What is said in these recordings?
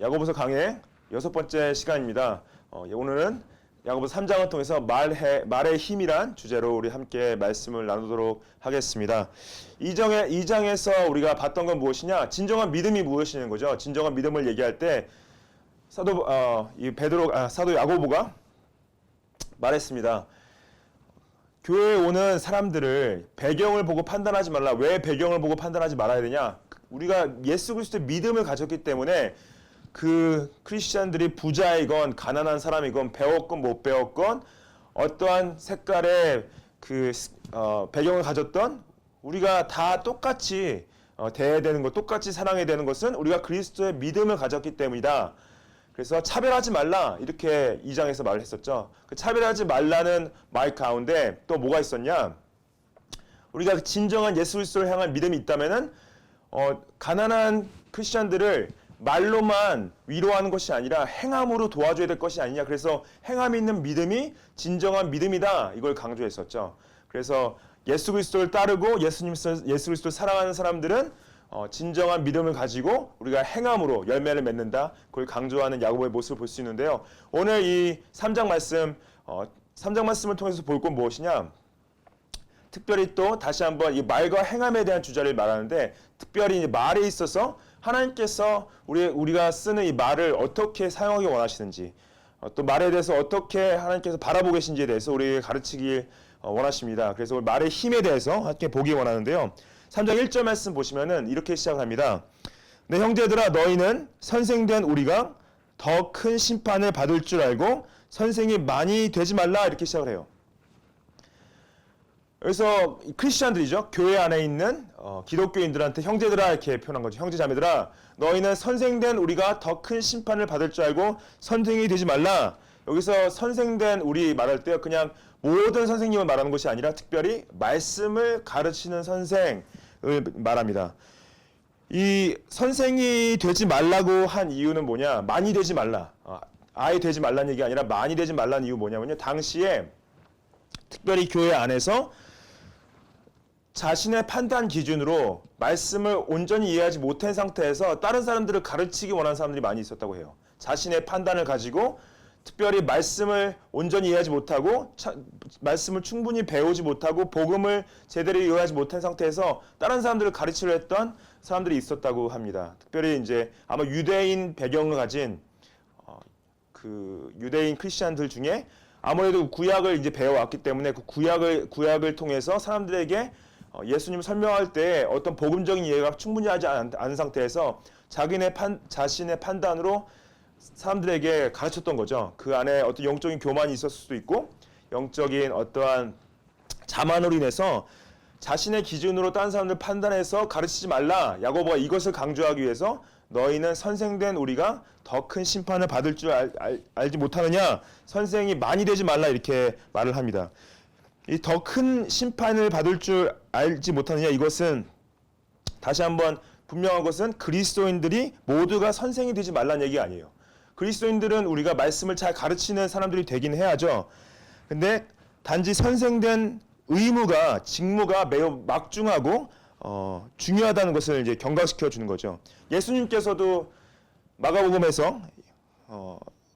야고보서 강의 6번째 시간입니다. 오늘은 야고보서 3장을 통해서 말의 힘이란 주제로 우리 함께 말씀을 나누도록 하겠습니다. 2장에서 우리가 봤던 건 무엇이냐? 진정한 믿음이 무엇이냐는 거죠. 진정한 믿음을 얘기할 때 사도 야고보가 말했습니다. 교회에 오는 사람들을 배경을 보고 판단하지 말라. 왜 배경을 보고 판단하지 말아야 되냐? 우리가 예수 그리스도의 믿음을 가졌기 때문에 그 크리스찬들이 부자이건 가난한 사람이건 배웠건 못 배웠건 어떠한 색깔의 배경을 가졌던 우리가 다 똑같이 대해야 되는 것, 똑같이 사랑해야 되는 것은 우리가 그리스도의 믿음을 가졌기 때문이다. 그래서 차별하지 말라 이렇게 2장에서 말을 했었죠. 그 차별하지 말라는 말 가운데 또 뭐가 있었냐? 우리가 진정한 예수 그리스도를 향한 믿음이 있다면은 가난한 크리스찬들을 말로만 위로하는 것이 아니라 행함으로 도와줘야 될 것이 아니냐. 그래서 행함 있는 믿음이 진정한 믿음이다. 이걸 강조했었죠. 그래서 예수 그리스도를 따르고 예수 그리스도를 사랑하는 사람들은 진정한 믿음을 가지고 우리가 행함으로 열매를 맺는다. 그걸 강조하는 야고보의 모습을 볼 수 있는데요. 오늘 이 3장 말씀을 통해서 볼 건 무엇이냐? 특별히 또 다시 한번 이 말과 행함에 대한 주제를 말하는데 특별히 말에 있어서 하나님께서 우리가 쓰는 이 말을 어떻게 사용하기 원하시는지 또 말에 대해서 어떻게 하나님께서 바라보고 계신지에 대해서 우리에게 가르치길 원하십니다. 그래서 말의 힘에 대해서 함께 보기 원하는데요. 3장 1절 말씀 보시면은 이렇게 시작합니다. 내 형제들아 너희는 선생된 우리가 더 큰 심판을 받을 줄 알고 선생이 많이 되지 말라 이렇게 시작을 해요. 그래서 크리스찬들이죠. 교회 안에 있는 기독교인들한테 형제들아 이렇게 표현한 거죠. 형제자매들아 너희는 선생된 우리가 더 큰 심판을 받을 줄 알고 선생이 되지 말라. 여기서 선생된 우리 말할 때 그냥 모든 선생님을 말하는 것이 아니라 특별히 말씀을 가르치는 선생을 말합니다. 이 선생이 되지 말라고 한 이유는 뭐냐? 많이 되지 말라. 아예 되지 말라는 얘기가 아니라 많이 되지 말라는 이유 뭐냐면요. 당시에 특별히 교회 안에서 자신의 판단 기준으로 말씀을 온전히 이해하지 못한 상태에서 다른 사람들을 가르치기 원하는 사람들이 많이 있었다고 해요. 자신의 판단을 가지고 특별히 말씀을 온전히 이해하지 못하고 말씀을 충분히 배우지 못하고 복음을 제대로 이해하지 못한 상태에서 다른 사람들을 가르치려 했던 사람들이 있었다고 합니다. 특별히 이제 아마 유대인 배경을 가진 그 유대인 크리스찬들 중에 아무래도 구약을 이제 배워왔기 때문에 그 구약을 통해서 사람들에게 예수님을 설명할 때 어떤 복음적인 이해가 충분히 하지 않은 상태에서 자신의 판단으로 사람들에게 가르쳤던 거죠. 그 안에 어떤 영적인 교만이 있었을 수도 있고 영적인 어떠한 자만으로 인해서 자신의 기준으로 다른 사람들 판단해서 가르치지 말라. 야고보가 이것을 강조하기 위해서 너희는 선생된 우리가 더 큰 심판을 받을 줄 알지 못하느냐? 선생이 많이 되지 말라 이렇게 말을 합니다. 이 더 큰 심판을 받을 줄 알지 못하느냐? 이것은 다시 한번 분명한 것은 그리스도인들이 모두가 선생이 되지 말라는 얘기가 아니에요. 그리스도인들은 우리가 말씀을 잘 가르치는 사람들이 되긴 해야죠. 근데 단지 선생된 직무가 매우 막중하고 중요하다는 것을 이제 경각시켜 주는 거죠. 예수님께서도 마가복음에서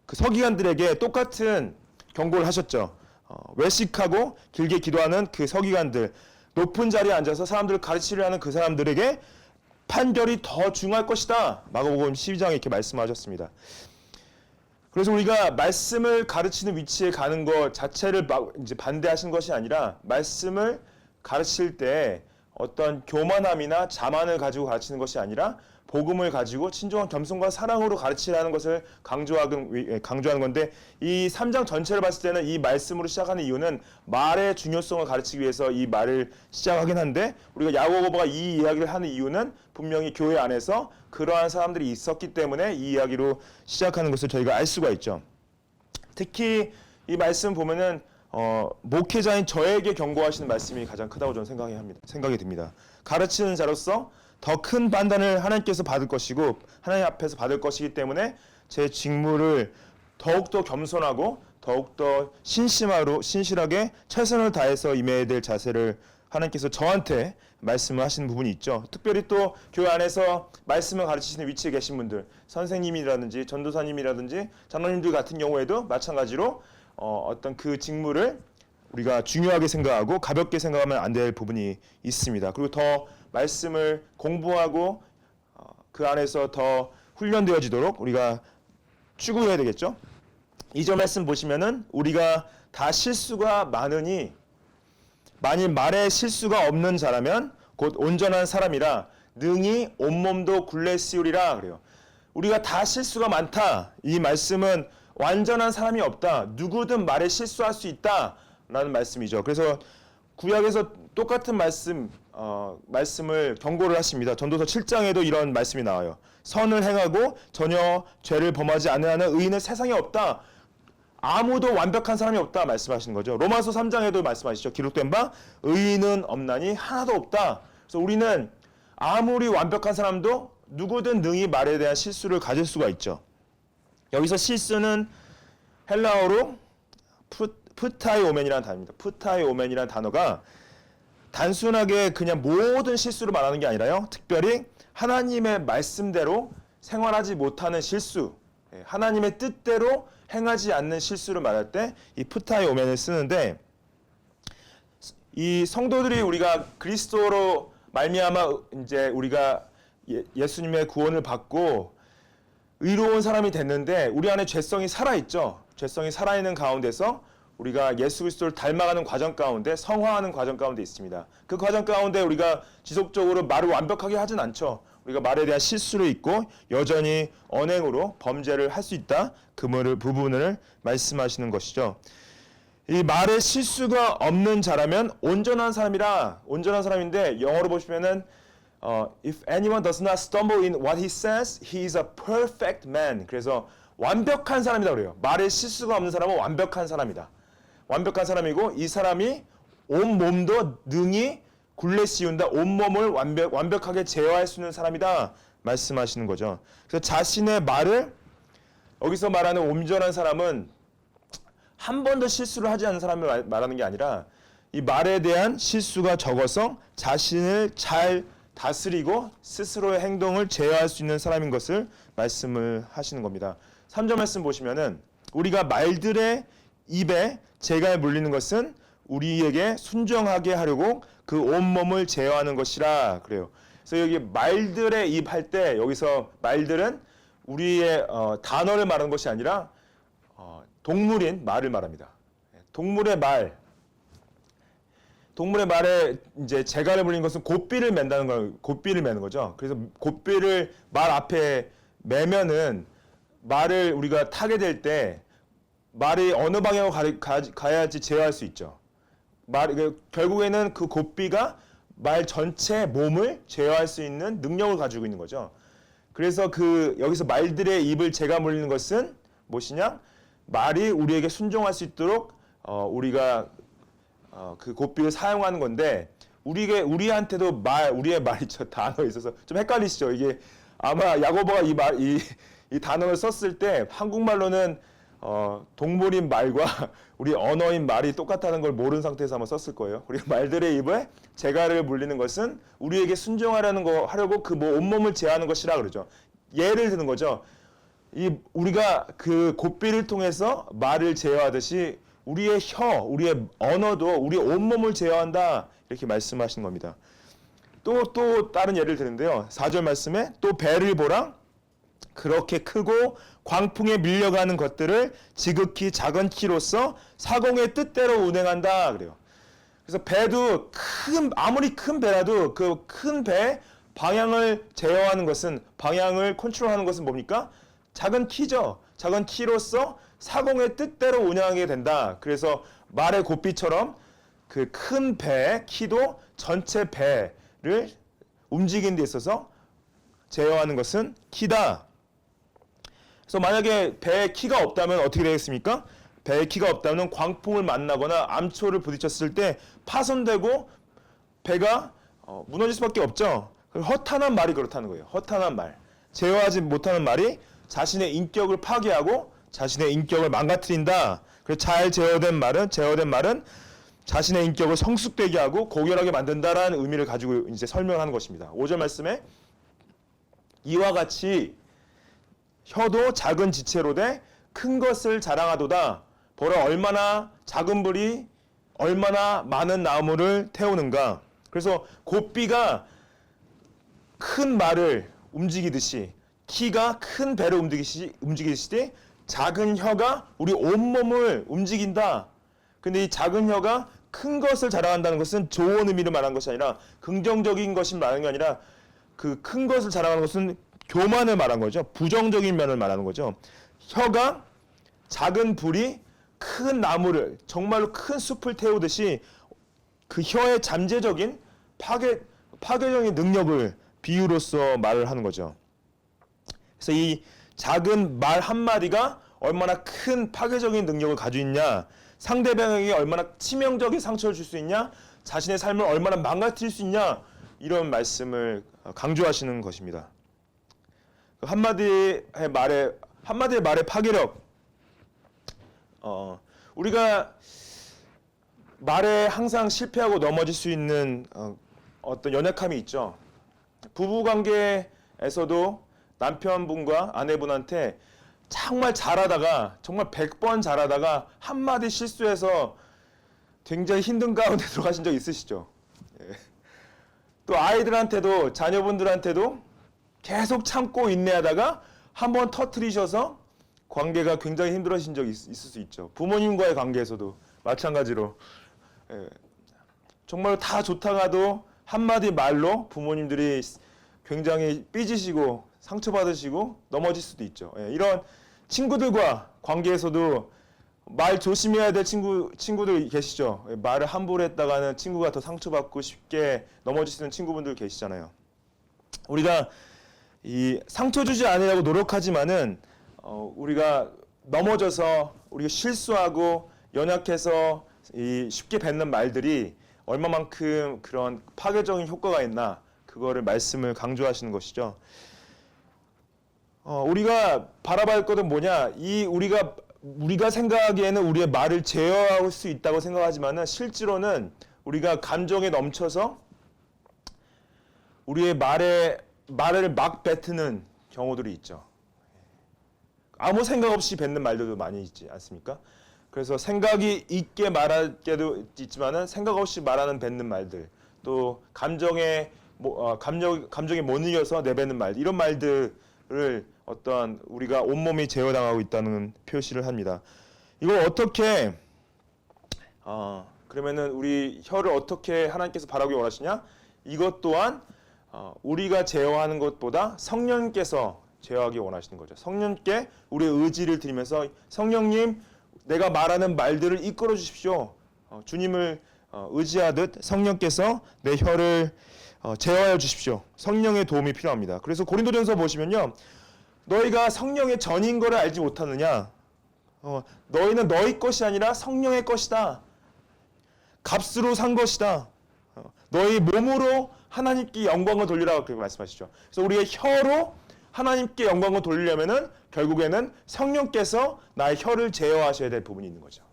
그 서기관들에게 똑같은 경고를 하셨죠. 외식하고 길게 기도하는 그 서기관들, 높은 자리에 앉아서 사람들을 가르치려 하는 그 사람들에게 판결이 더 중요할 것이다. 마가복음 12장에 이렇게 말씀하셨습니다. 그래서 우리가 말씀을 가르치는 위치에 가는 것 자체를 이제 반대하신 것이 아니라 말씀을 가르칠 때 어떤 교만함이나 자만을 가지고 가르치는 것이 아니라 복음을 가지고 진정한 겸손과 사랑으로 가르치라는 것을 강조하는 건데 이 3장 전체를 봤을 때는 이 말씀으로 시작하는 이유는 말의 중요성을 가르치기 위해서 이 말을 시작하긴 한데 우리가 야고보가 이 이야기를 하는 이유는 분명히 교회 안에서 그러한 사람들이 있었기 때문에 이 이야기로 시작하는 것을 저희가 알 수가 있죠. 특히 이 말씀 보면은 목회자인 저에게 경고하시는 말씀이 가장 크다고 저는 생각이 듭니다. 가르치는 자로서 더 큰 판단을 하나님께서 받을 것이고 하나님 앞에서 받을 것이기 때문에 제 직무를 더욱더 겸손하고 더욱더 신실하게 최선을 다해서 임해야 될 자세를 하나님께서 저한테 말씀을 하시는 부분이 있죠. 특별히 또 교회 안에서 말씀을 가르치시는 위치에 계신 분들, 선생님이라든지 전도사님이라든지 장로님들 같은 경우에도 마찬가지로 어떤 그 직무를 우리가 중요하게 생각하고 가볍게 생각하면 안 될 부분이 있습니다. 그리고 더 말씀을 공부하고 그 안에서 더 훈련되어지도록 우리가 추구해야 되겠죠. 2절 말씀 보시면은 우리가 다 실수가 많으니 만일 말에 실수가 없는 자라면 곧 온전한 사람이라 능히 온몸도 굴레 씌우리라 그래요. 우리가 다 실수가 많다. 이 말씀은 완전한 사람이 없다. 누구든 말에 실수할 수 있다라는 말씀이죠. 그래서 구약에서 똑같은 말씀을 경고를 하십니다. 전도서 7장에도 이런 말씀이 나와요. 선을 행하고 전혀 죄를 범하지 않는 의인은 세상에 없다. 아무도 완벽한 사람이 없다 말씀하시는 거죠. 로마서 3장에도 말씀하시죠. 기록된 바 의인은 없나니 하나도 없다. 그래서 우리는 아무리 완벽한 사람도 누구든 능히 말에 대한 실수를 가질 수가 있죠. 여기서 실수는 헬라어로 푸타이오멘이라는 단어입니다. 푸타이오멘이라는 단어가 단순하게 그냥 모든 실수를 말하는 게 아니라요. 특별히 하나님의 말씀대로 생활하지 못하는 실수, 하나님의 뜻대로 행하지 않는 실수를 말할 때 이 푸타이오멘을 쓰는데, 이 성도들이 우리가 그리스도로 말미암아 이제 우리가 예수님의 구원을 받고 의로운 사람이 됐는데 우리 안에 죄성이 살아있죠. 죄성이 살아있는 가운데서 우리가 예수 그리스도를 닮아가는 과정 가운데 성화하는 과정 가운데 있습니다. 그 과정 가운데 우리가 지속적으로 말을 완벽하게 하진 않죠. 우리가 말에 대한 실수를 있고 여전히 언행으로 범죄를 할 수 있다. 그 부분을 말씀하시는 것이죠. 이 말에 실수가 없는 자라면 온전한 사람이라, 온전한 사람인데 영어로 보시면은 if anyone does not stumble in what he says, he is a perfect man. 그래서 완벽한 사람이다 그래요. 말에 실수가 없는 사람은 완벽한 사람이다. 완벽한 사람이고 이 사람이 온 몸도 능히 굴레 씌운다. 온몸을 완벽하게 제어할 수 있는 사람이다 말씀하시는 거죠. 그래서 자신의 말을, 여기서 말하는 온전한 사람은 한 번도 실수를 하지 않는 사람을 말하는 게 아니라 이 말에 대한 실수가 적어서 자신을 잘 다스리고 스스로의 행동을 제어할 수 있는 사람인 것을 말씀을 하시는 겁니다. 3절 말씀 보시면은 우리가 말들의 입에 재가 물리는 것은 우리에게 순종하게 하려고 그 온몸을 제어하는 것이라 그래요. 그래서 여기 말들의 입 할 때 여기서 말들은 우리의 단어를 말하는 것이 아니라 동물인 말을 말합니다. 동물의 말에 이제 재갈을 물린 것은 곱비를 맨다는 걸, 곱비를 매는 거죠. 그래서 곱비를 말 앞에 매면은 말을 우리가 타게 될 때 말이 어느 방향으로 가야 할지 제어할 수 있죠. 결국에는 그 곱비가 말 전체 몸을 제어할 수 있는 능력을 가지고 있는 거죠. 그래서 여기서 말들의 입을 재가 물리는 것은 무엇이냐? 말이 우리에게 순종할 수 있도록 우리가 그 곱비를 사용하는 건데, 우리한테도 우리의 말이 저 단어에 있어서 좀 헷갈리시죠? 이게 아마 야고보가 이 단어를 썼을 때 한국말로는 동물인 말과 우리 언어인 말이 똑같다는 걸 모르는 상태에서 아마 썼을 거예요. 우리 말들의 입에 재갈을 물리는 것은 우리에게 하려고 그 온몸을 제어하는 것이라 그러죠. 예를 드는 거죠. 우리가 그 곱비를 통해서 말을 제어하듯이 우리의 우리의 언어도 우리의 온몸을 제어한다. 이렇게 말씀하시는 겁니다. 또 다른 예를 드는데요. 4절 말씀에 또 배를 보라. 그렇게 크고 광풍에 밀려가는 것들을 지극히 작은 키로서 사공의 뜻대로 운행한다. 그래요. 그래서 배도 아무리 큰 배라도 그 큰 배 방향을 제어하는 것은, 방향을 컨트롤하는 것은 뭡니까? 작은 키죠. 작은 키로서 사공의 뜻대로 운영하게 된다. 그래서 말의 곱비처럼 그 큰 배의 키도 전체 배를 움직이는 데 있어서 제어하는 것은 키다. 그래서 만약에 배에 키가 없다면 어떻게 되겠습니까? 배에 키가 없다면 광풍을 만나거나 암초를 부딪혔을 때 파손되고 배가 무너질 수밖에 없죠. 허탄한 말이 그렇다는 거예요. 허탄한 말. 제어하지 못하는 말이 자신의 인격을 파괴하고 자신의 인격을 망가뜨린다. 그래서 잘 제어된 말은 자신의 인격을 성숙되게 하고 고결하게 만든다라는 의미를 가지고 이제 설명하는 것입니다. 5절 말씀에 이와 같이 혀도 작은 지체로 돼 큰 것을 자랑하도다. 보라 얼마나 작은 불이 얼마나 많은 나무를 태우는가. 그래서 곱비가 큰 말을 움직이듯이 키가 큰 배를 움직이듯이 작은 혀가 우리 온몸을 움직인다. 근데 이 작은 혀가 큰 것을 자랑한다는 것은 좋은 의미를 말하는 것이 아니라 긍정적인 것을 말하는 게 아니라 그 큰 것을 자랑하는 것은 교만을 말하는 거죠. 부정적인 면을 말하는 거죠. 혀가 작은 불이 큰 나무를 정말로 큰 숲을 태우듯이 그 혀의 잠재적인 파괴적인 능력을 비유로서 말을 하는 거죠. 그래서 이 작은 말 한마디가 얼마나 큰 파괴적인 능력을 가지고 있냐, 상대방에게 얼마나 치명적인 상처를 줄 수 있냐, 자신의 삶을 얼마나 망가뜨릴 수 있냐, 이런 말씀을 강조하시는 것입니다. 한마디의 말의 파괴력, 우리가 말에 항상 실패하고 넘어질 수 있는 어떤 연약함이 있죠. 부부관계에서도 남편분과 아내분한테 정말 잘하다가 정말 100번 잘하다가 한마디 실수해서 굉장히 힘든 가운데 들어가신 적 있으시죠? 예. 또 아이들한테도 자녀분들한테도 계속 참고 인내하다가 한번 터트리셔서 관계가 굉장히 힘들어진 적이 있을 수 있죠. 부모님과의 관계에서도 마찬가지로 정말 다 좋다가도 한마디 말로 부모님들이 굉장히 삐지시고 상처받으시고 넘어질 수도 있죠. 이런 친구들과 관계에서도 말 조심해야 될 친구들 계시죠. 말을 함부로 했다가는 친구가 더 상처받고 쉽게 넘어질 수 있는 친구분들 계시잖아요. 우리가 이 상처 주지 않으려고 노력하지만은 우리가 넘어져서 우리가 실수하고 연약해서 쉽게 뱉는 말들이 얼마만큼 그런 파괴적인 효과가 있나 그거를 말씀을 강조하시는 것이죠. 우리가 바라봐야 할 것은 뭐냐? 우리가 생각하기에는 우리의 말을 제어할 수 있다고 생각하지만은 실제로는 우리가 감정에 넘쳐서 우리의 말을 막 뱉는 경우들이 있죠. 아무 생각 없이 뱉는 말들도 많이 있지 않습니까? 그래서 생각이 있게 말할 때도 있지만은 생각 없이 뱉는 말들, 또 감정에 못 이겨서 내뱉는 말, 이런 말들을 어떠한 우리가 온몸이 제어당하고 있다는 표시를 합니다. 이걸 어떻게 그러면은 우리 혀를 어떻게 하나님께서 바라기 원하시냐? 이것 또한 우리가 제어하는 것보다 성령께서 제어하기 원하시는 거죠. 성령께 우리의 의지를 드리면서 성령님, 내가 말하는 말들을 이끌어 주십시오. 주님을 의지하듯 성령께서 내 혀를 제어하여 주십시오. 성령의 도움이 필요합니다. 그래서 고린도전서 보시면요, 너희가 성령의 전인 거를 알지 못하느냐? 너희는 너희 것이 아니라 성령의 것이다. 값으로 산 것이다. 너희 몸으로 하나님께 영광을 돌리라고 그렇게 말씀하시죠. 그래서 우리의 혀로 하나님께 영광을 돌리려면은 결국에는 성령께서 나의 혀를 제어하셔야 될 부분이 있는 거죠.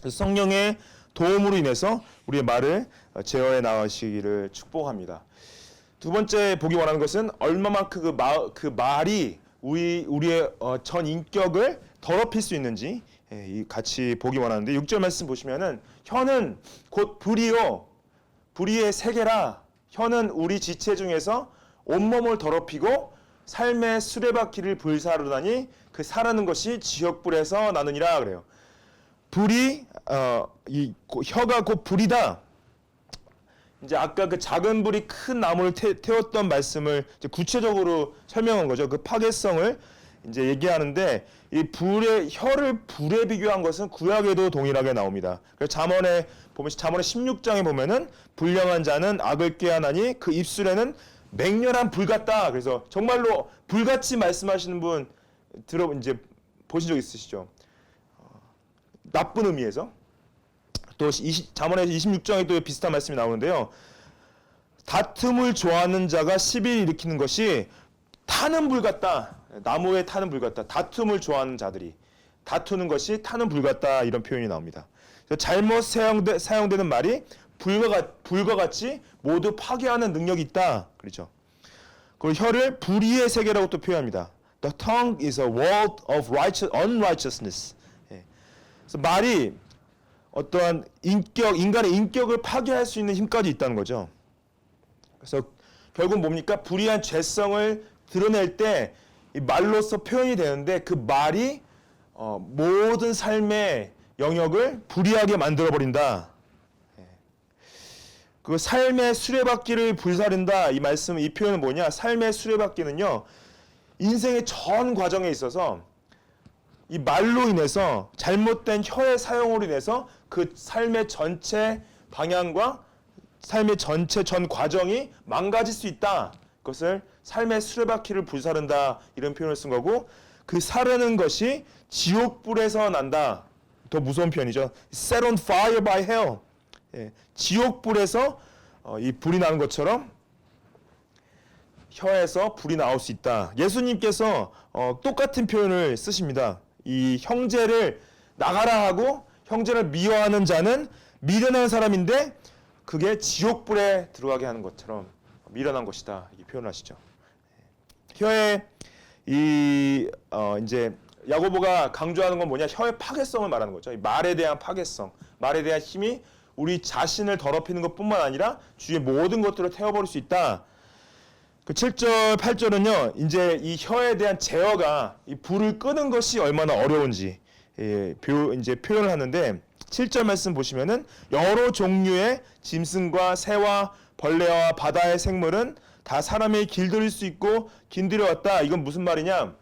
그래서 성령의 도움으로 인해서 우리의 말을 제어해 나가시기를 축복합니다. 두 번째 보기 원하는 것은 얼마만큼 그 말이 우리의 전 인격을 더럽힐 수 있는지 같이 보기 원하는데 6절 말씀 보시면은 혀는 곧 불이요 불의의 세계라. 혀는 우리 지체 중에서 온몸을 더럽히고 삶의 수레바퀴를 불사르다니 그 사르는 것이 지옥불에서 나느니라 그래요. 불이 혀가 곧 불이다. 이제 아까 그 작은 불이 큰 나무를 태웠던 말씀을 이제 구체적으로 설명한 거죠. 그 파괴성을 이제 얘기하는데 이 혀를 불에 비교한 것은 구약에도 동일하게 나옵니다. 그래서 잠언의 16장에 보면은 불량한 자는 악을 꾀하나니 그 입술에는 맹렬한 불 같다. 그래서 정말로 불같이 말씀하시는 분 이제 보신 적 있으시죠? 나쁜 의미에서. 또 잠언의 26장에 또 비슷한 말씀이 나오는데요. 다툼을 좋아하는 자가 시비를 일으키는 것이 타는 불 같다. 나무에 타는 불 같다. 다툼을 좋아하는 자들이 다투는 것이 타는 불 같다. 이런 표현이 나옵니다. 잘못 사용되는 말이 불과 같이 모두 파괴하는 능력이 있다. 그렇죠. 그리고 혀를 불의의 세계라고 또 표현합니다. The tongue is a world of unrighteousness. 예. 그래서 말이 어떠한 인간의 인격을 파괴할 수 있는 힘까지 있다는 거죠. 그래서 결국 뭡니까? 불의한 죄성을 드러낼 때 이 말로서 표현이 되는데 그 말이 모든 삶의 영역을 불의하게 만들어버린다. 그 삶의 수레바퀴를 불사른다. 이 말씀, 이 표현은 뭐냐? 삶의 수레바퀴는요, 인생의 전 과정에 있어서 이 말로 인해서 잘못된 혀의 사용으로 인해서 그 삶의 전체 방향과 삶의 전체 전 과정이 망가질 수 있다. 그것을 삶의 수레바퀴를 불사른다. 이런 표현을 쓴 거고, 그 사르는 것이 지옥불에서 난다. 더 무서운 표현이죠. Set on fire by hell. 예, 지옥불에서 이 불이 나는 것처럼 혀에서 불이 나올 수 있다. 예수님께서 똑같은 표현을 쓰십니다. 이 형제를 나가라 하고 형제를 미워하는 자는 미련한 사람인데 그게 지옥불에 들어가게 하는 것처럼 미련한 것이다. 이렇게 표현하시죠. 혀에 이제 야고보가 강조하는 건 뭐냐? 혀의 파괴성을 말하는 거죠. 이 말에 대한 파괴성, 말에 대한 힘이 우리 자신을 더럽히는 것뿐만 아니라 주위의 모든 것들을 태워버릴 수 있다. 그 7절, 8절은요, 이제 이 혀에 대한 제어가 이 불을 끄는 것이 얼마나 어려운지 이제 표현을 하는데 7절 말씀 보시면은 여러 종류의 짐승과 새와 벌레와 바다의 생물은 다 사람이 길들일 수 있고 길들여왔다. 이건 무슨 말이냐?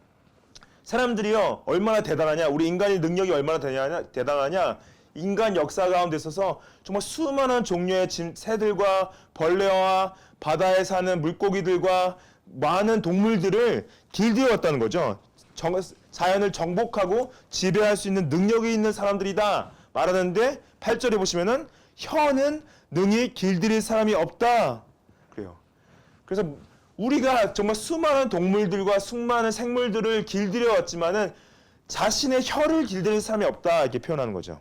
사람들이요 얼마나 대단하냐? 우리 인간의 능력이 얼마나 대단하냐? 인간 역사 가운데 있어서 정말 수많은 종류의 새들과 벌레와 바다에 사는 물고기들과 많은 동물들을 길들여왔다는 거죠. 자연을 정복하고 지배할 수 있는 능력이 있는 사람들이다 말하는데 8절에 보시면은 혀는 능히 길들일 사람이 없다. 그래요. 그래서 우리가 정말 수많은 동물들과 수많은 생물들을 길들여왔지만은 자신의 혀를 길들일 사람이 없다 이렇게 표현하는 거죠.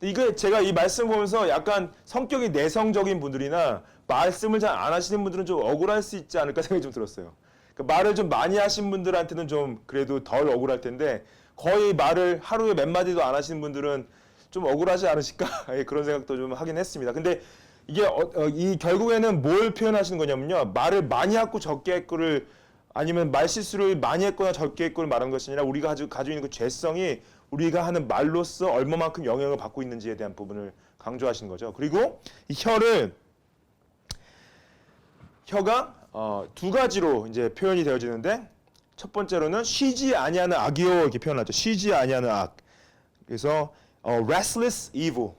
이거 제가 이 말씀 보면서 약간 성격이 내성적인 분들이나 말씀을 잘 안 하시는 분들은 좀 억울할 수 있지 않을까 생각이 좀 들었어요. 그러니까 말을 좀 많이 하신 분들한테는 좀 그래도 덜 억울할 텐데 거의 말을 하루에 몇 마디도 안 하시는 분들은 좀 억울하지 않으실까 그런 생각도 좀 하긴 했습니다. 근데 이게 이 결국에는 뭘 표현하시는 거냐면요. 말을 많이 하고 적게 했고를 아니면 말 실수를 많이 했거나 적게 했고를 말하는 것이 아니라 우리가 가지고 있는 그 죄성이 우리가 하는 말로써 얼마만큼 영향을 받고 있는지에 대한 부분을 강조하시는 거죠. 그리고 이 혀가 두 가지로 이제 표현이 되어지는데 첫 번째로는 쉬지 아니하는 악이요 이렇게 표현하죠. 쉬지 아니하는 악. 그래서 restless evil.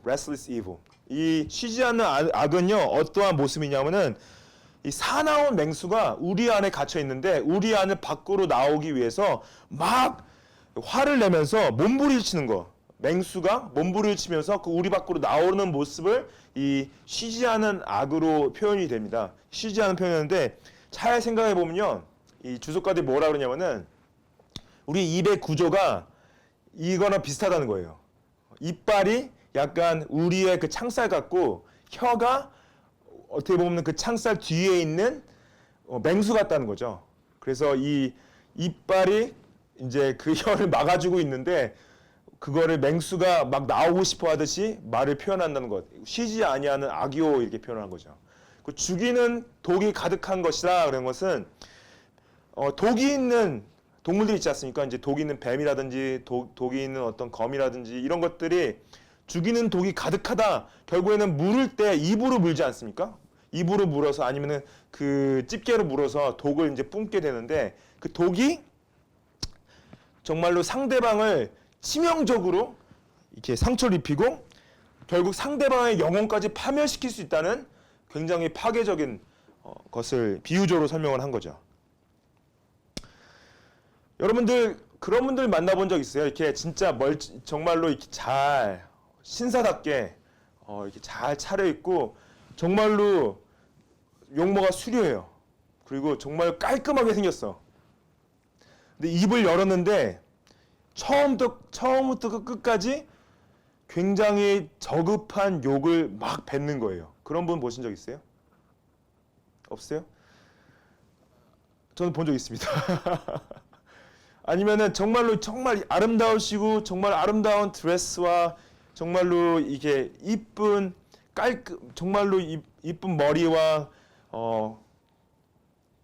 이 쉬지 않는 악은요 어떠한 모습이냐면은 이 사나운 맹수가 우리 안에 갇혀 있는데 우리 안을 밖으로 나오기 위해서 막 화를 내면서 몸부림치는 거. 맹수가 몸부림을 치면서 그 우리 밖으로 나오는 모습을 이 쉬지 않은 악으로 표현이 됩니다. 쉬지 않은 표현인데 잘 생각해 보면요. 이 주석가들이 뭐라 그러냐면은 우리 입의 구조가 이거랑 비슷하다는 거예요. 이빨이 약간 우리의 그 창살 같고 혀가 어떻게 보면 그 창살 뒤에 있는 맹수 같다는 거죠. 그래서 이 이빨이 이제 그 혀를 막아주고 있는데 그거를 맹수가 막 나오고 싶어 하듯이 말을 표현한다는 것. 쉬지 아니하는 악이요 이렇게 표현한 거죠. 그 죽이는 독이 가득한 것이라 그런 것은 독이 있는 동물들 있지 않습니까? 이제 독이 있는 뱀이라든지 독이 있는 어떤 거미라든지 이런 것들이 죽이는 독이 가득하다. 결국에는 물을 때 입으로 물지 않습니까? 입으로 물어서 아니면은 그 집게로 물어서 독을 이제 뿜게 되는데 그 독이 정말로 상대방을 치명적으로 이렇게 상처를 입히고 결국 상대방의 영혼까지 파멸시킬 수 있다는 굉장히 파괴적인 것을 비유적으로 설명을 한 거죠. 여러분들 그런 분들 만나본 적 있어요? 이렇게 진짜 정말로 이렇게 잘 신사답게 이렇게 잘 차려입고 정말로 용모가 수려해요. 그리고 정말 깔끔하게 생겼어. 근데 입을 열었는데 처음부터 끝까지 굉장히 저급한 욕을 막 뱉는 거예요. 그런 분 보신 적 있어요? 없어요? 저는 본 적 있습니다. 아니면은 정말로 정말 아름다우시고 정말 아름다운 드레스와 정말로 이게 이쁜 정말로 이쁜 머리와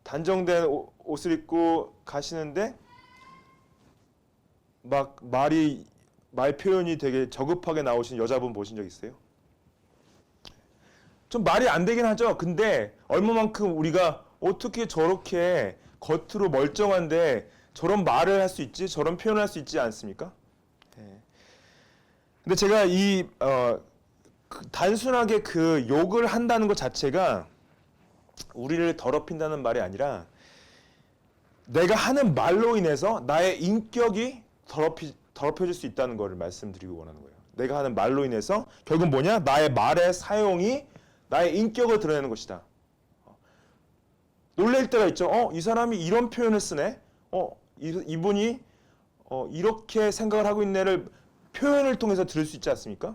단정된 옷을 입고 가시는데 막 말 표현이 되게 저급하게 나오신 여자분 보신 적 있어요? 좀 말이 안 되긴 하죠. 근데 얼마만큼 우리가 어떻게 저렇게 겉으로 멀쩡한데 저런 말을 할 수 있지? 저런 표현을 할 수 있지 않습니까? 근데 제가 단순하게 그 욕을 한다는 것 자체가 우리를 더럽힌다는 말이 아니라 내가 하는 말로 인해서 나의 인격이 더럽혀질 수 있다는 것을 말씀드리고 원하는 거예요. 내가 하는 말로 인해서 결국 뭐냐? 나의 말의 사용이 나의 인격을 드러내는 것이다. 놀랄 때가 있죠. 이 사람이 이런 표현을 쓰네. 이분이 이렇게 생각을 하고 있네를 표현을 통해서 들을 수 있지 않습니까?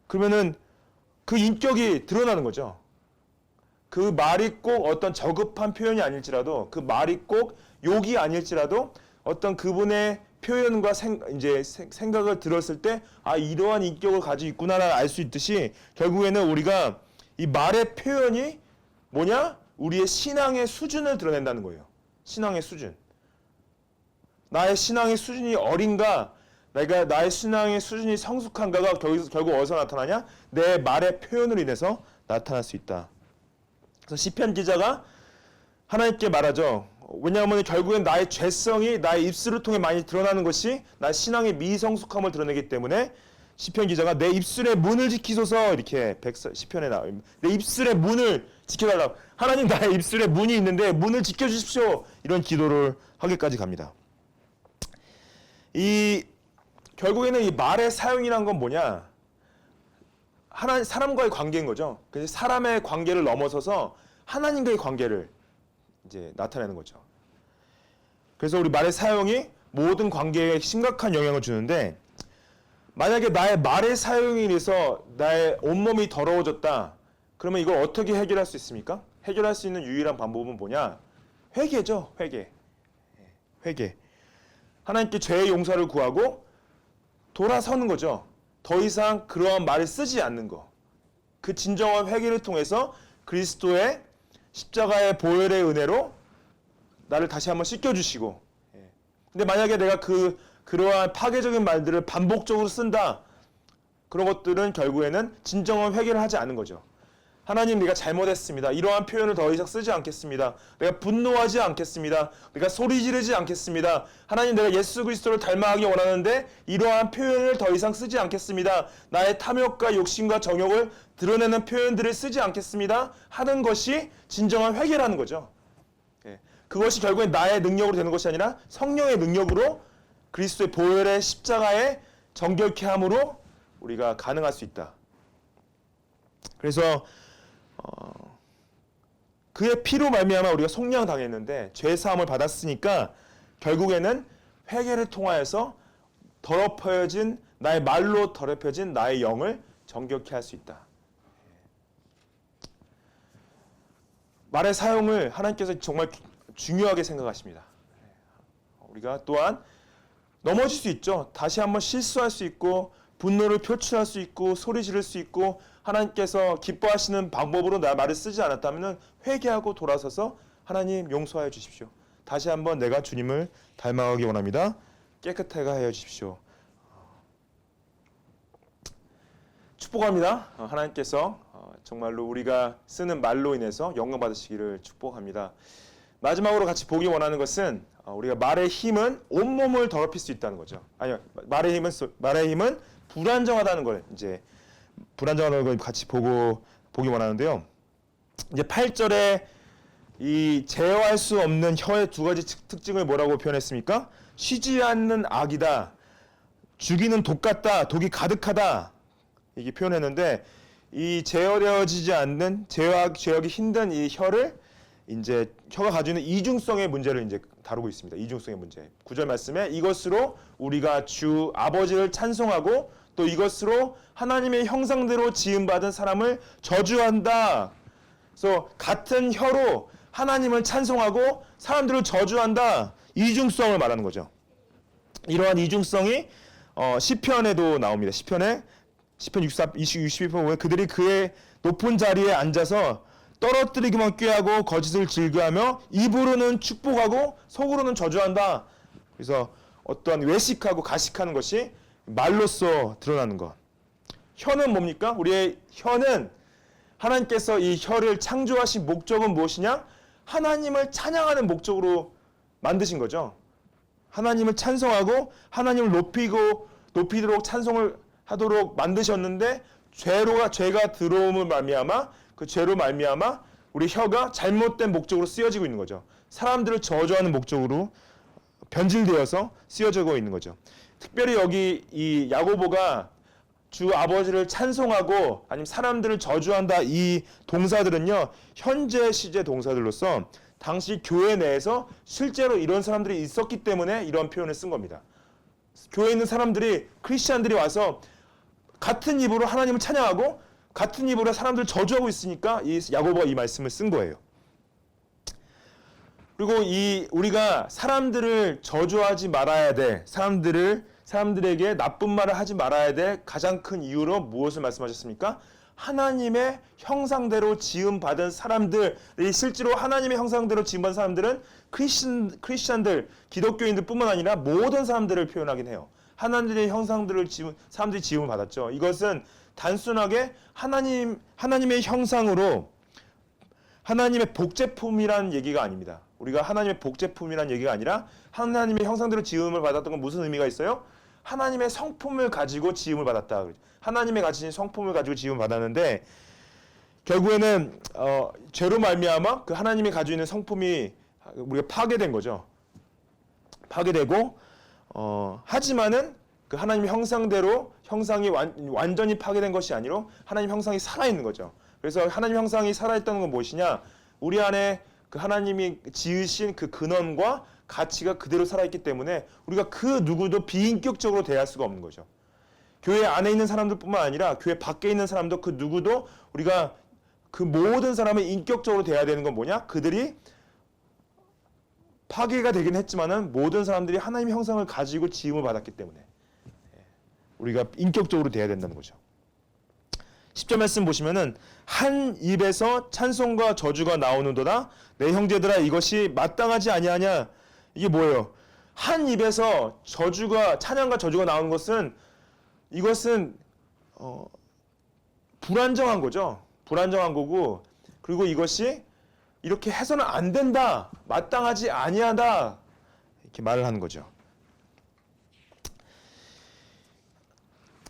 그러면은 그 인격이 드러나는 거죠. 그 말이 꼭 어떤 저급한 표현이 아닐지라도, 그 말이 꼭 욕이 아닐지라도 어떤 그분의 표현과 생각을 들었을 때 이러한 인격을 가지고 있구나를 알 수 있듯이 결국에는 우리가 이 말의 표현이 뭐냐? 우리의 신앙의 수준을 드러낸다는 거예요. 신앙의 수준. 나의 신앙의 수준이 어린가, 나의 신앙의 수준이 성숙한가가 결국 어디서 나타나냐? 내 말의 표현으로 인해서 나타날 수 있다. 그래서 시편 기자가 하나님께 말하죠. 왜냐하면 결국엔 나의 죄성이 나의 입술을 통해 많이 드러나는 것이 나의 신앙의 미성숙함을 드러내기 때문에 시편 기자가 내 입술의 문을 지키소서 이렇게 시편에 나와요. 내 입술의 문을 지켜달라고. 하나님 나의 입술에 문이 있는데 문을 지켜주십시오. 이런 기도를 하기까지 갑니다. 결국에는 이 말의 사용이란 건 뭐냐? 사람과의 관계인 거죠. 그래서 사람의 관계를 넘어서서 하나님과의 관계를 이제 나타내는 거죠. 그래서 우리 말의 사용이 모든 관계에 심각한 영향을 주는데 만약에 나의 말의 사용에 의해서 나의 온몸이 더러워졌다. 그러면 이걸 어떻게 해결할 수 있습니까? 해결할 수 있는 유일한 방법은 뭐냐? 회개죠. 회개. 하나님께 죄의 용서를 구하고 돌아서는 거죠. 더 이상 그러한 말을 쓰지 않는 거. 그 진정한 회개를 통해서 그리스도의 십자가의 보혈의 은혜로 나를 다시 한번 씻겨주시고. 근데 만약에 내가 그러한 파괴적인 말들을 반복적으로 쓴다. 그런 것들은 결국에는 진정한 회개를 하지 않는 거죠. 하나님, 내가 잘못했습니다. 이러한 표현을 더 이상 쓰지 않겠습니다. 내가 분노하지 않겠습니다. 내가 소리 지르지 않겠습니다. 하나님, 내가 예수 그리스도를 닮아가기 원하는데 이러한 표현을 더 이상 쓰지 않겠습니다. 나의 탐욕과 욕심과 정욕을 드러내는 표현들을 쓰지 않겠습니다. 하는 것이 진정한 회개라는 거죠. 그것이 결국엔 나의 능력으로 되는 것이 아니라 성령의 능력으로 그리스도의 보혈의 십자가의 정결케 함으로 우리가 가능할 수 있다. 그래서 그의 피로 말미암아 우리가 속량 당했는데 죄 사함을 받았으니까 결국에는 회개를 통하여서 더럽혀진 나의 말로 더럽혀진 나의 영을 정결케 할 수 있다. 말의 사용을 하나님께서 정말 중요하게 생각하십니다. 우리가 또한 넘어질 수 있죠. 다시 한번 실수할 수 있고 분노를 표출할 수 있고 소리 지를 수 있고 하나님께서 기뻐하시는 방법으로 나 말을 쓰지 않았다면 회개하고 돌아서서 하나님 용서하여 주십시오. 다시 한번 내가 주님을 닮아가기 원합니다. 깨끗하게 하여 주십시오. 축복합니다. 하나님께서 정말로 우리가 쓰는 말로 인해서 영광 받으시기를 축복합니다. 마지막으로 같이 보기 원하는 것은 우리가 말의 힘은 온몸을 더럽힐 수 있다는 거죠. 아니요, 말의 힘은 불안정하다는 걸 불안정하다는 걸 같이 보기 원하는데요. 이제 8절에 이 제어할 수 없는 혀의 두 가지 특징을 뭐라고 표현했습니까? 쉬지 않는 악이다. 죽이는 독 같다. 독이 가득하다. 이게 표현했는데 이 제어되어지지 않는 제어하기 힘든 이 혀를 이제 혀가 가지고 있는 이중성의 문제를 이제 다루고 있습니다. 이중성의 문제. 9절 말씀에 이것으로 우리가 주 아버지를 찬송하고 또 이것으로 하나님의 형상대로 지음받은 사람을 저주한다. 그래서 같은 혀로 하나님을 찬송하고 사람들을 저주한다. 이중성을 말하는 거죠. 이러한 이중성이 시편에도 나옵니다. 시편 62편 보면 그들이 그의 높은 자리에 앉아서 떨어뜨리기만 꾀하고 거짓을 즐겨하며 입으로는 축복하고 속으로는 저주한다. 그래서 어떠한 외식하고 가식하는 것이 말로써 드러나는 것. 혀는 뭡니까? 우리의 혀는 하나님께서 이 혀를 창조하신 목적은 무엇이냐? 하나님을 찬양하는 목적으로 만드신 거죠. 하나님을 찬송하고 하나님을 높이도록 찬송을 하도록 만드셨는데 죄가 들어옴을 말미암아 그 죄로 말미암아 우리 혀가 잘못된 목적으로 쓰여지고 있는 거죠. 사람들을 저주하는 목적으로 변질되어서 쓰여지고 있는 거죠. 특별히 여기 이 야고보가 주 아버지를 찬송하고 아니면 사람들을 저주한다 이 동사들은요 현재 시제 동사들로서 당시 교회 내에서 실제로 이런 사람들이 있었기 때문에 이런 표현을 쓴 겁니다. 교회에 있는 사람들이 크리스찬들이 와서 같은 입으로 하나님을 찬양하고 같은 입으로 사람들을 저주하고 있으니까 이 야고보가 이 말씀을 쓴 거예요. 그리고 우리가 사람들을 저주하지 말아야 돼. 사람들에게 나쁜 말을 하지 말아야 될 가장 큰 이유로 무엇을 말씀하셨습니까? 하나님의 형상대로 지음받은 사람들이 실제로 하나님의 형상대로 지음받은 사람들은 크리스찬들, 기독교인들 뿐만 아니라 모든 사람들을 표현하긴 해요. 하나님의 형상들을 사람들이 지음을 받았죠. 이것은 단순하게 하나님의 형상으로 하나님의 복제품이라는 얘기가 아닙니다. 우리가 하나님의 복제품이라는 얘기가 아니라 하나님의 형상대로 지음을 받았던 건 무슨 의미가 있어요? 하나님의 성품을 가지고 지음을 받았다. 하나님의 가진 성품을 가지고 지음을 받았는데 결국에는 죄로 말미암아 그 하나님이 가지고 있는 성품이 우리가 파괴된 거죠. 파괴되고 하지만은 그 하나님의 형상대로 형상이 완전히 파괴된 것이 아니라 하나님 형상이 살아있는 거죠. 그래서 하나님 형상이 살아있다는 건 무엇이냐? 우리 안에 그 하나님이 지으신 그 근원과 가치가 그대로 살아있기 때문에 우리가 그 누구도 비인격적으로 대할 수가 없는 거죠. 교회 안에 있는 사람들뿐만 아니라 교회 밖에 있는 사람도 그 누구도 우리가 그 모든 사람을 인격적으로 대해야 되는 건 뭐냐? 그들이 파괴가 되긴 했지만은 모든 사람들이 하나님의 형상을 가지고 지음을 받았기 때문에 우리가 인격적으로 대해야 된다는 거죠. 10절 말씀 보시면은 한 입에서 찬송과 저주가 나오는도다. 내 형제들아 이것이 마땅하지 아니하냐. 이게 뭐예요? 한 입에서 찬양과 저주가 나오는 것은 이것은 불안정한 거죠. 불안정한 거고 그리고 이것이 이렇게 해서는 안 된다. 마땅하지 아니하다. 이렇게 말을 하는 거죠.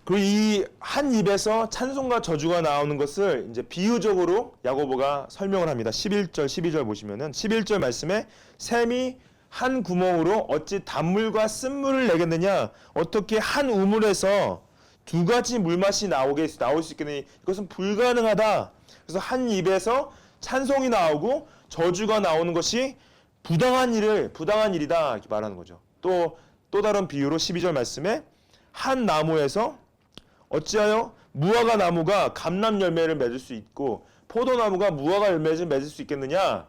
그리고 이 한 입에서 찬송과 저주가 나오는 것을 이제 비유적으로 야고보가 설명을 합니다. 11절, 12절 보시면은 11절 말씀에 샘이 한 구멍으로 어찌 단물과 쓴물을 내겠느냐? 어떻게 한 우물에서 두 가지 물맛이 나올 수 있겠느냐? 이것은 불가능하다. 그래서 한 입에서 찬송이 나오고 저주가 나오는 것이 부당한 일이다. 이렇게 말하는 거죠. 또 다른 비유로 12절 말씀에 한 나무에서 어찌하여 무화과 나무가 감람 열매를 맺을 수 있고 포도나무가 무화과 열매를 맺을 수 있겠느냐?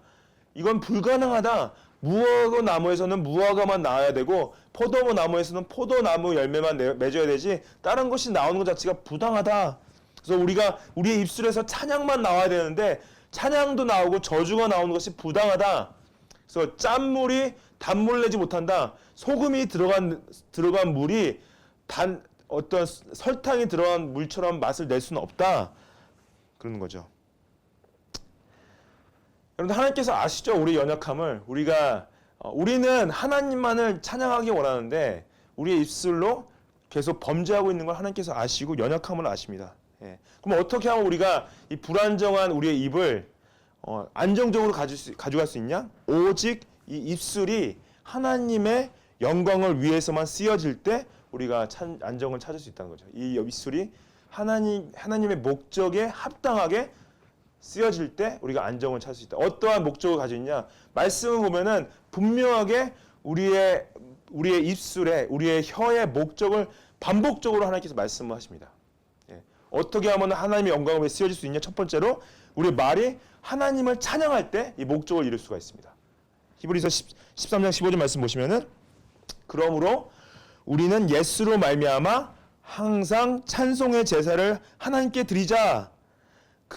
이건 불가능하다. 무화과 나무에서는 무화과만 나와야 되고 포도나무에서는 포도나무 열매만 맺어야 되지 다른 것이 나오는 것 자체가 부당하다. 그래서 우리의 입술에서 찬양만 나와야 되는데 찬양도 나오고 저주가 나오는 것이 부당하다. 그래서 짠물이 단물 내지 못한다. 소금이 들어간 물이 어떤 설탕이 들어간 물처럼 맛을 낼 수는 없다. 그러는 거죠. 여러분 하나님께서 아시죠? 우리 연약함을 우리는 하나님만을 찬양하기 원하는데 우리의 입술로 계속 범죄하고 있는 걸 하나님께서 아시고 연약함을 아십니다. 예. 그럼 어떻게 하면 우리가 이 불안정한 우리의 입을 안정적으로 가져갈 수 있냐? 오직 이 입술이 하나님의 영광을 위해서만 쓰여질 때 우리가 안정을 찾을 수 있다는 거죠. 이 입술이 하나님의 목적에 합당하게 쓰여질 때 우리가 안정을 찾을 수 있다. 어떠한 목적을 가지고 있냐? 말씀을 보면은 분명하게 우리의 입술에, 우리의 혀의 목적을 반복적으로 하나님께서 말씀을 하십니다. 예. 어떻게 하면 하나님의 영광을 쓰여질 수 있냐? 첫 번째로 우리 말이 하나님을 찬양할 때 이 목적을 이룰 수가 있습니다. 히브리서 13장 15절 말씀 보시면은 그러므로 우리는 예수로 말미암아 항상 찬송의 제사를 하나님께 드리자.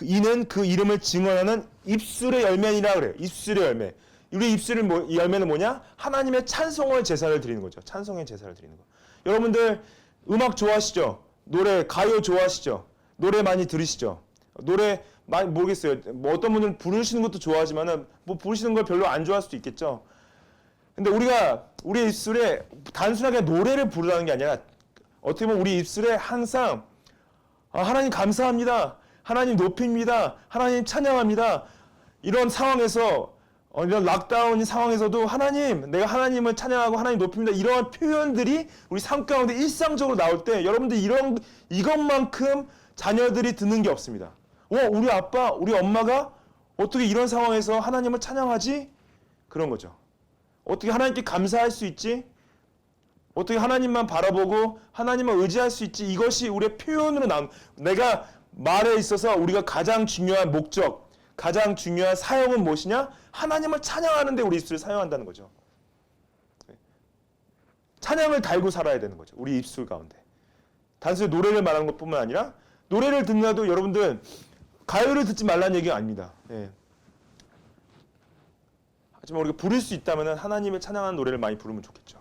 이는 그 이름을 증언하는 입술의 열매니라 그래요. 입술의 열매. 우리 입술의 열매는 뭐냐? 하나님의 찬송의 제사를 드리는 거죠. 찬송의 제사를 드리는 거. 여러분들 음악 좋아하시죠? 노래, 가요 좋아하시죠? 노래 많이 들으시죠? 노래 많이 모르겠어요. 뭐 어떤 분들은 부르시는 것도 좋아하지만은 뭐 부르시는 걸 별로 안 좋아할 수도 있겠죠. 근데 우리가 우리 입술에 단순하게 노래를 부르라는 게 아니라 어떻게 보면 우리 입술에 항상 하나님 감사합니다. 하나님 높입니다. 하나님 찬양합니다. 이런 상황에서 이런 락다운 상황에서도 하나님, 내가 하나님을 찬양하고 하나님 높입니다. 이러한 표현들이 우리 삶 가운데 일상적으로 나올 때 여러분들 이것만큼 자녀들이 듣는 게 없습니다. 우리 아빠, 우리 엄마가 어떻게 이런 상황에서 하나님을 찬양하지? 그런 거죠. 어떻게 하나님께 감사할 수 있지? 어떻게 하나님만 바라보고 하나님만 의지할 수 있지? 이것이 우리의 표현으로 내가 말에 있어서 우리가 가장 중요한 목적, 가장 중요한 사용은 무엇이냐? 하나님을 찬양하는데 우리 입술을 사용한다는 거죠. 찬양을 달고 살아야 되는 거죠. 우리 입술 가운데. 단순히 노래를 말하는 것뿐만 아니라 노래를 듣는다도 여러분들 가요를 듣지 말라는 얘기가 아닙니다. 예. 하지만 우리가 부를 수 있다면 하나님을 찬양하는 노래를 많이 부르면 좋겠죠.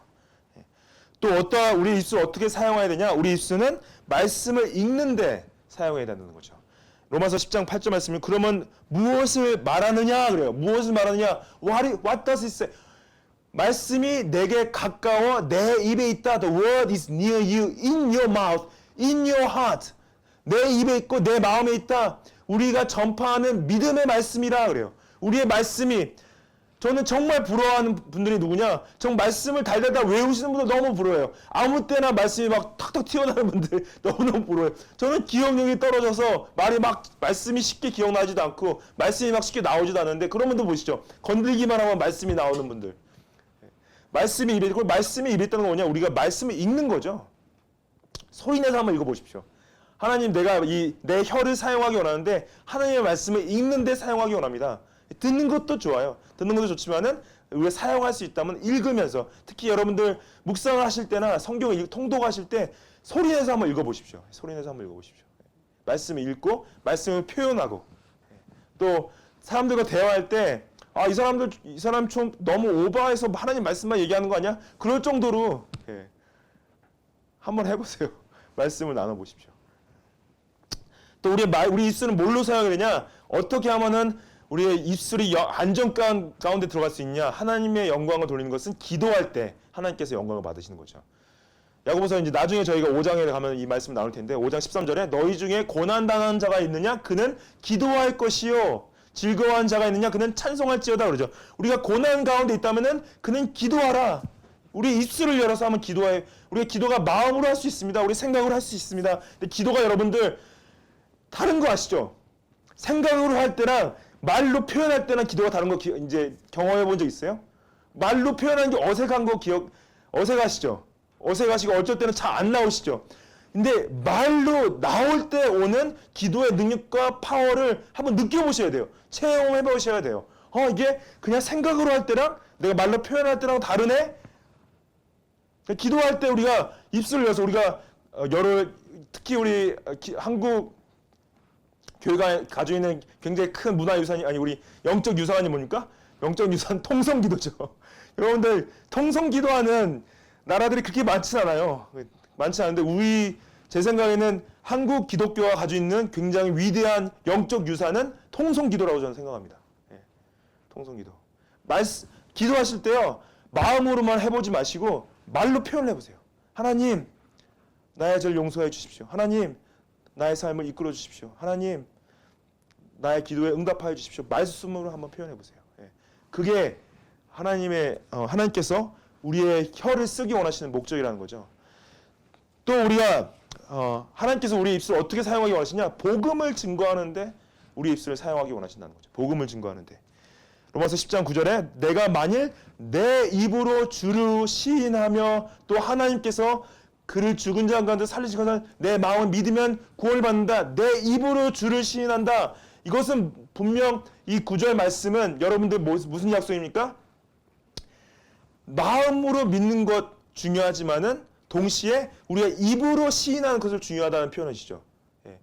예. 또 우리 입술 어떻게 사용해야 되냐? 우리 입술은 말씀을 읽는데 사용해야 된다는 거죠. 로마서 10장 8절 말씀이 그러면 무엇을 말하느냐 그래요. 무엇을 말하느냐? What does it say? 말씀이 내게 가까워 내 입에 있다. The word is near you, in your mouth, in your heart. 내 입에 있고 내 마음에 있다. 우리가 전파하는 믿음의 말씀이라 그래요. 우리의 말씀이 저는 정말 부러워하는 분들이 누구냐? 정말 말씀을 달달달 외우시는 분들 너무 부러워요. 아무 때나 말씀이 막 탁탁 튀어나오는 분들 너무너무 부러워요. 저는 기억력이 떨어져서 말씀이 쉽게 기억나지도 않고 말씀이 막 쉽게 나오지도 않는데 그런 분들 보시죠. 건들기만 하면 말씀이 나오는 분들. 말씀이 입에 있고 말씀이 입에 있다는 건 뭐냐? 우리가 말씀을 읽는 거죠. 소리내서 한번 읽어보십시오. 하나님 내가 내 혀를 사용하기 원하는데 하나님의 말씀을 읽는데 사용하기 원합니다. 듣는 것도 좋아요. 듣는 것도 좋지만은 우리가 사용할 수 있다면 읽으면서 특히 여러분들 묵상을 하실 때나 성경을 통독하실 때 소리내서 한번 읽어보십시오. 소리내서 한번 읽어보십시오. 말씀을 읽고 말씀을 표현하고 또 사람들과 대화할 때 이 사람 좀 너무 오버해서 하나님 말씀만 얘기하는 거 아니야? 그럴 정도로 한번 해보세요. 말씀을 나눠보십시오. 또 우리 입술은 뭘로 사용해야 되냐? 어떻게 하면은 우리의 입술이 안정 가운데 들어갈 수 있냐? 하나님의 영광을 돌리는 것은 기도할 때 하나님께서 영광을 받으시는 거죠. 야고보서 이제 나중에 저희가 5장에 가면 이 말씀 나올 텐데 5장 13절에 너희 중에 고난 당한 자가 있느냐? 그는 기도할 것이요. 즐거워한 자가 있느냐? 그는 찬송할지어다 그러죠. 우리가 고난 가운데 있다면은 그는 기도하라. 우리 입술을 열어서 한번 기도해. 우리가 기도가 마음으로 할 수 있습니다. 우리 생각으로 할 수 있습니다. 근데 기도가 여러분들 다른 거 아시죠? 생각으로 할 때랑 말로 표현할 때랑 기도가 다른 거 이제 경험해 본 적 있어요? 말로 표현하는 게 어색한 거 어색하시죠? 어색하시고 어쩔 때는 잘 안 나오시죠? 근데 말로 나올 때 오는 기도의 능력과 파워를 한번 느껴보셔야 돼요. 체험해 보셔야 돼요. 이게 그냥 생각으로 할 때랑 내가 말로 표현할 때랑 다르네? 기도할 때 우리가 입술을 열어서 우리가 특히 우리 한국 교회가 가지고 있는 굉장히 큰 문화유산이 우리 영적 유산이 뭡니까? 영적 유산 통성기도죠. 여러분들 통성기도하는 나라들이 그렇게 많지 않아요. 많지 않은데 제 생각에는 한국 기독교가 가지고 있는 굉장히 위대한 영적 유산은 통성기도라고 저는 생각합니다. 통성기도. 기도하실 때요. 마음으로만 해보지 마시고 말로 표현을 해보세요. 하나님 나의 죄를 용서해 주십시오. 하나님 나의 삶을 이끌어 주십시오. 하나님 나의 기도에 응답하여 주십시오. 말씀으로 한번 표현해 보세요. 그게 하나님께서 우리의 혀를 쓰기 원하시는 목적이라는 거죠. 또 우리가 하나님께서 우리 입술을 어떻게 사용하기 원하시냐? 복음을 증거하는데 우리 입술을 사용하기 원하신다는 거죠. 복음을 증거하는데. 로마서 10장 9절에 내가 만일 내 입으로 주를 시인하며 또 하나님께서 그를 죽은 자 가운데 살리신 것을 내 마음을 믿으면 구원을 받는다. 내 입으로 주를 시인한다. 이것은 분명 이 9절 말씀은 여러분들 무슨 약속입니까? 마음으로 믿는 것 중요하지만은 동시에 우리가 입으로 시인하는 것을 중요하다는 표현이시죠. 예.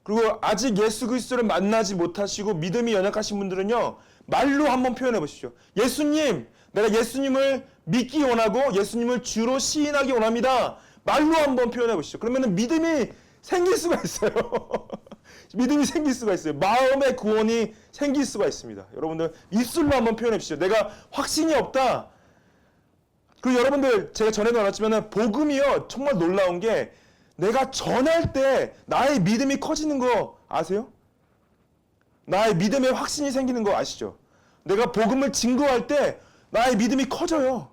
그리고 아직 예수 그리스도를 만나지 못하시고 믿음이 연약하신 분들은요. 말로 한번 표현해 보십시오. 예수님, 내가 예수님을 믿기 원하고 예수님을 주로 시인하기 원합니다. 말로 한번 표현해 보시죠. 그러면 믿음이 생길 수가 있어요. 믿음이 생길 수가 있어요. 마음의 구원이 생길 수가 있습니다. 여러분들 입술로 한번 표현해 보시죠. 내가 확신이 없다. 그리고 여러분들 제가 전에도 말했지만 복음이요. 정말 놀라운 게 내가 전할 때 나의 믿음이 커지는 거 아세요? 나의 믿음에 확신이 생기는 거 아시죠? 내가 복음을 증거할 때 나의 믿음이 커져요.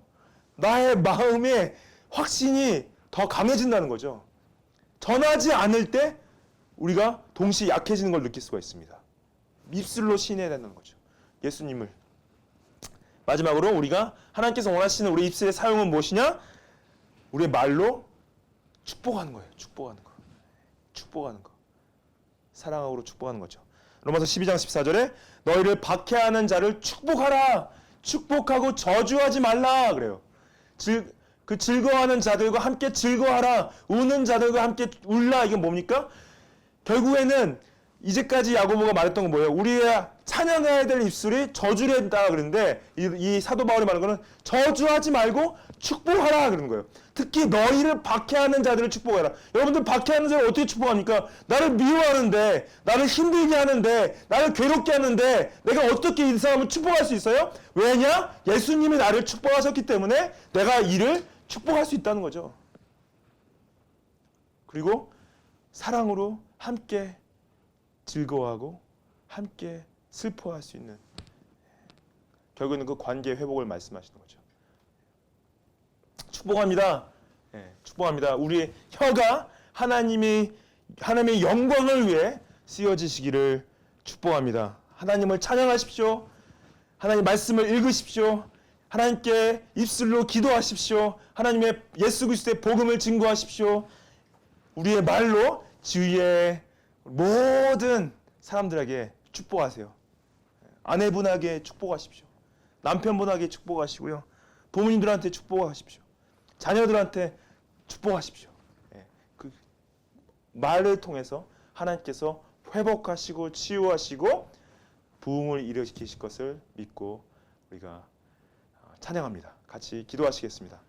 나의 마음에 확신이 더 강해진다는 거죠. 전하지 않을 때 우리가 동시에 약해지는 걸 느낄 수가 있습니다. 입술로 시인해야 된다는 거죠. 예수님을. 마지막으로 우리가 하나님께서 원하시는 우리 입술의 사용은 무엇이냐? 우리의 말로 축복하는 거예요. 축복하는 거. 축복하는 거. 사랑으로 축복하는 거죠. 로마서 12장 14절에 너희를 박해하는 자를 축복하라. 축복하고 저주하지 말라. 그래요. 그 즐거워하는 자들과 함께 즐거워하라. 우는 자들과 함께 울라. 이게 뭡니까? 결국에는 이제까지 야고보가 말했던 건 뭐예요? 우리의 찬양해야 될 입술이 저주를 했다 그러는데 이 사도 바울이 말하는 거는 저주하지 말고 축복하라 그러는 거예요. 특히 너희를 박해하는 자들을 축복하라. 여러분들 박해하는 자를 어떻게 축복합니까? 나를 미워하는데, 나를 힘들게 하는데, 나를 괴롭게 하는데 내가 어떻게 이 사람을 축복할 수 있어요? 왜냐? 예수님이 나를 축복하셨기 때문에 내가 이를 축복할 수 있다는 거죠. 그리고 사랑으로 함께 즐거워하고 함께 슬퍼할 수 있는, 결국에는 그 관계 회복을 말씀하시는 거죠. 축복합니다. 예, 축복합니다. 우리의 혀가 하나님의 영광을 위해 쓰여지시기를 축복합니다. 하나님을 찬양하십시오. 하나님 말씀을 읽으십시오. 하나님께 입술로 기도하십시오. 하나님의 예수 그리스도의 복음을 증거하십시오. 우리의 말로 주위의 모든 사람들에게 축복하세요. 아내분에게 축복하십시오. 남편분에게 축복하시고요. 부모님들한테 축복하십시오. 자녀들한테 축복하십시오. 그 말을 통해서 하나님께서 회복하시고 치유하시고 부흥을 일으키실 것을 믿고 우리가 찬양합니다. 같이 기도하시겠습니다.